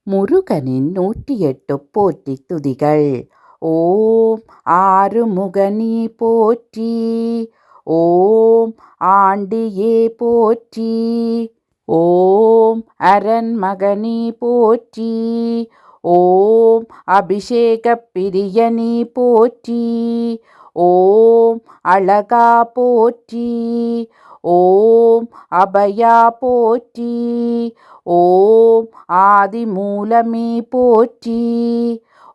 முருகனின் 108 போற்றி துதிகள். ஓம் ஆறுமுகனே போற்றி. ஓம் ஆண்டியே போற்றி. ஓம் அரண்மகனே போற்றி. ஓம் அபிஷேகப் பிரியனே போற்றி. ஓம் அழகா போற்றி. ஓம் அபயா போற்றி. ஓம் ஆதிமூலமே போற்றி.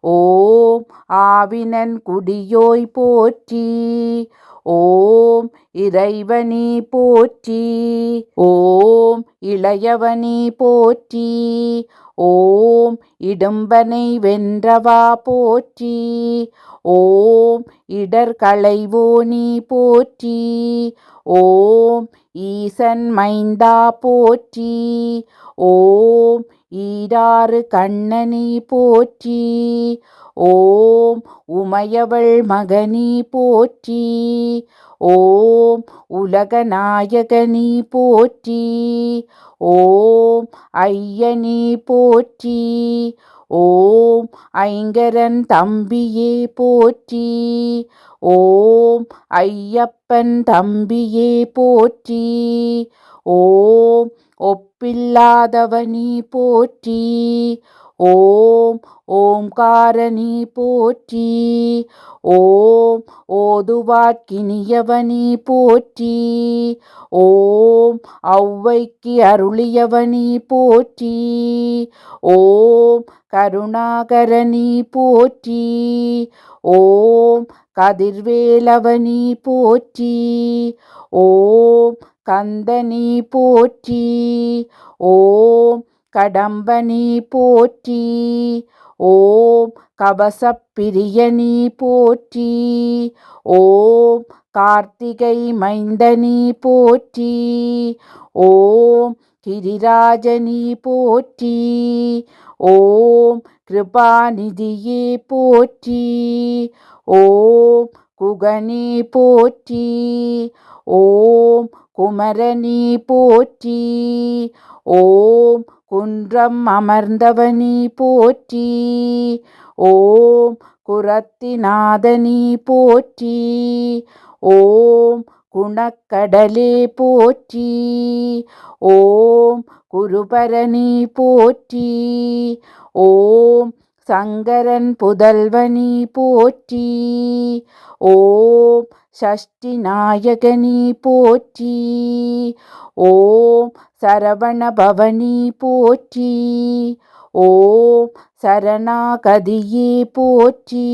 ஓம் ஆவினன் குடியோய் போற்றி. ஓம் இறைவனே போற்றி. ஓம் இளையவனே போற்றி. ஓம் இடும்பனை வென்றவா போற்றி. ஓம் இடர்களைவோனே போற்றி. ஓம் ஈசன் மைந்தா போற்றி. ஓம் ஈராறு கண்ணனே போற்றி. ஓம் உமையவள் மகனே போற்றி. ஓம் உலகநாயகனே போற்றி. ஓம் ஐயனே போற்றி. ஓம் ஐங்கரன் தம்பியே போற்றி. ஓம் ஐயப்பன் தம்பியே போற்றி. ஓம் ஒப்பில்லாதவனே போற்றி. ஓம் ஓம்காரனே போற்றி. ஓம் ஓதுவார்க்கினியவனே போற்றி. ஓம் ஔவைக்கு அருளியவனே போற்றி. ஓம் கருணாகரனே போற்றி. ஓம் கதிர்வேலவனே போற்றி. ஓம் கந்தனே போற்றி. ஓம் கடம்பனே போற்றி. ஓம் கவசப்பிரியனே போற்றி. ஓம் கார்த்திகை மைந்தனே போற்றி. ஓம் கிரிராஜனே போற்றி. ஓம் கிருபாநிதியே போற்றி. ஓம் குகனே போற்றி. ஓம் குமரனே போற்றி. ஓம் குன்றம் அமர்ந்தவனே போற்றி. ஓம் குரத்திநாதனே போற்றி. ஓம் குணக்கடலே போற்றி. ஓம் குருபரனே போற்றி. ஓம் சங்கரன் புதல்வனே போற்றி. ஓம் சஷ்டி நாயகனே போற்றி. ஓம் சரவணபவனே போற்றி. ஓம் சரணாகதியே போற்றி.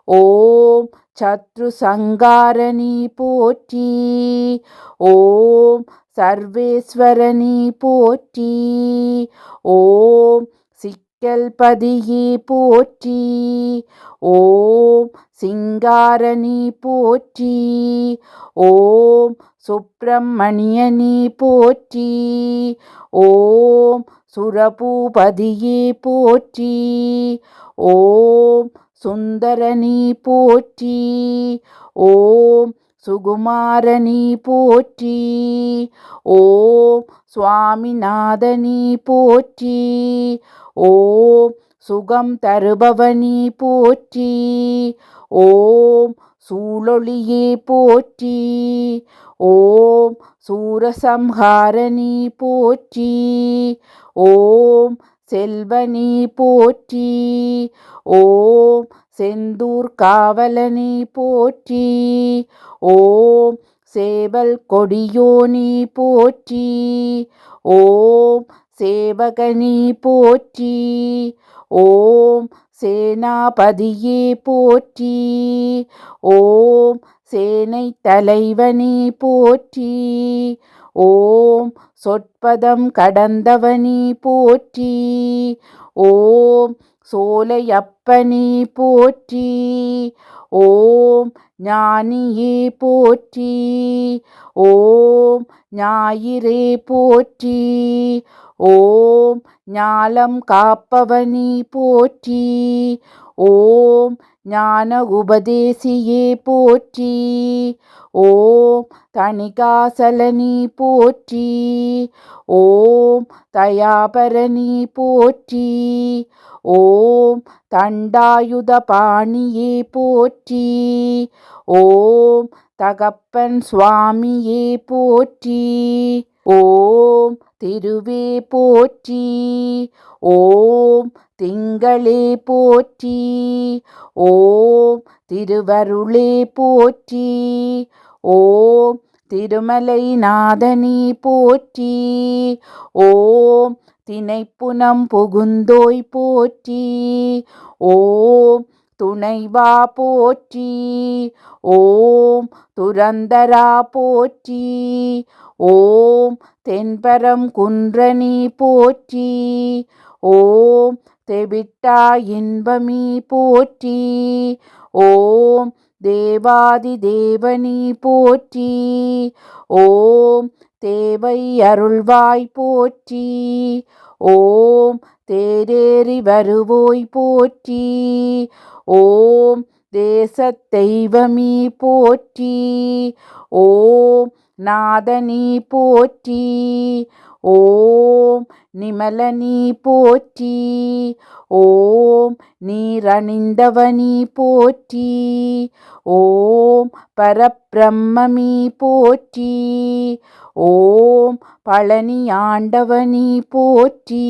ஓம் சத்ரு சங்காரனே போற்றி. ஓம் சர்வேஸ்வரனே போற்றி. ஓம் சிக்கல்பதியே போற்றி. ஓம் சிங்காரனே போற்றி. ஓம் சுப்பிரமணியனே போற்றி. ஓம் சுரபூபதியே போற்றி. ஓம் சுந்தரனே போற்றி. ஓம் சுகுமாரனே போற்றி. ஓம் சுவாமிநாதனே போற்றி. ஓம் சுகம் தருபவனே போற்றி. ஓம் சூழொளியே போற்றி. ஓம் சூரசம்ஹாரனே போற்றி. ஓம் செல்வனே போற்றி. ஓம் செந்தூர் காவலனே போற்றி. ஓம் சேவல் கொடியோனே போற்றி. ஓம் சேவகனே போற்றி. ஓம் சேனாபதியே போற்றி. ஓம் சேனை தலைவனே போற்றி. ஓம் சொற்பதம் கடந்தவனே போற்றி. ஓம் சோலையப்பனே போற்றி. ஓம் ஞானியே போற்றி. ஓம் ஞாயிறே போற்றி. ஓம் ஞாலம் காப்பவனி போற்றி. ஓம் ஞான உபதேசியே போற்றி. ஓம் தணிகாசலனி போற்றி. ஓம் தயாபரணி போற்றி. ஓம் தண்டாயுத பாணியே போற்றி. ஓம் தகப்பன் சுவாமியே போற்றி. ஓம் திருவே போற்றி. ஓம் திங்களே போற்றி. ஓம் திருவருளே போற்றி. ஓம் திருமலை நாதனி போற்றி. ஓம் தினைப்புனம் புகுந்தோய் போற்றி. ஓம் துணைவா போற்றி. ஓம் துரந்தரா போற்றி. ஓம் தென்பரம் குன்றனி போற்றி. ஓம் தெவிட்டா இன்பமி போற்றி. ஓம் தேவாதி தேவனி போற்றி. ஓம் தேவை அருள்வாய் போற்றி. ஓம் தேரேறி வருவோய் போற்றி. ஓம் தேசத் தெய்வமி போற்றி. ஓம் நாதனி போற்றி. ஓம் நிமலனி போற்றி. ஓம் நீரணிந்தவனி போற்றி. ஓம் பரபிரம்மமி போற்றி. ஓம் பழனி ஆண்டவனி போற்றி.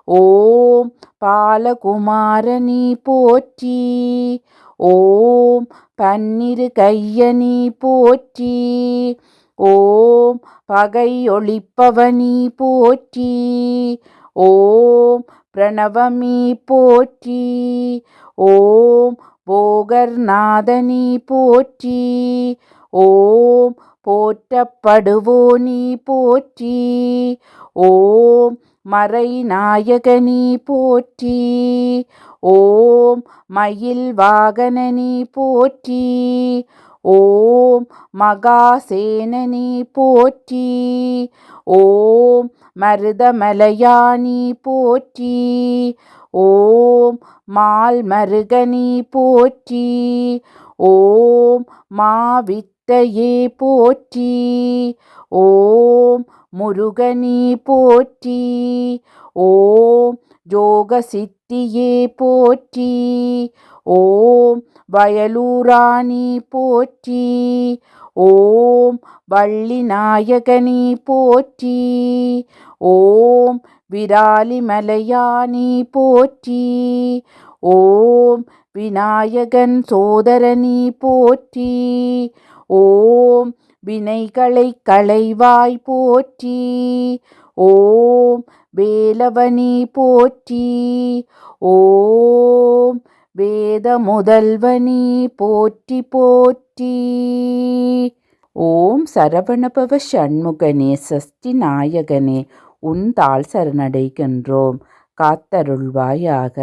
ஓம் பாலகுமாரனி போற்றி. ஓம் பன்னிரு கையனி போற்றி. ஓம் பகை ஒளிப்பவனி போற்றி. ஓம் பிரணவமி போற்றி. ஓம் போகர்நாதனி போற்றி. ஓம் போற்றப்படுவோனி போற்றி. ஓம் மறைநாயகனி போற்றி. ஓம் மயில் வாகனனி போற்றி. ஓம் மகாசேனனி போற்றி. ஓம் மருதமலையானி போற்றி. ஓம் மால்மருகனி போற்றி. ஓம் மாவித்தையே போற்றி. ஓம் முருகனி போற்றி. ஓம் யோகசித்தியே போற்றி. ஓம் வயலூராணி போற்றி. ஓம் வள்ளிநாயகனி போற்றி. ஓம் விராலிமலையானி போற்றி. ஓம் விநாயகன் சோதரனி போற்றி. ஓம் வினைகளை களைவாய் போற்றி. ஓம் வேலவனி போற்றி. ஓம் வேத முதல்வனி போற்றி போற்றி. ஓம் சரவணபவ ஷண்முகனே சஷ்டி நாயகனே உன் தாள் சரணடைகின்றோம், காத்தருள்வாயாக.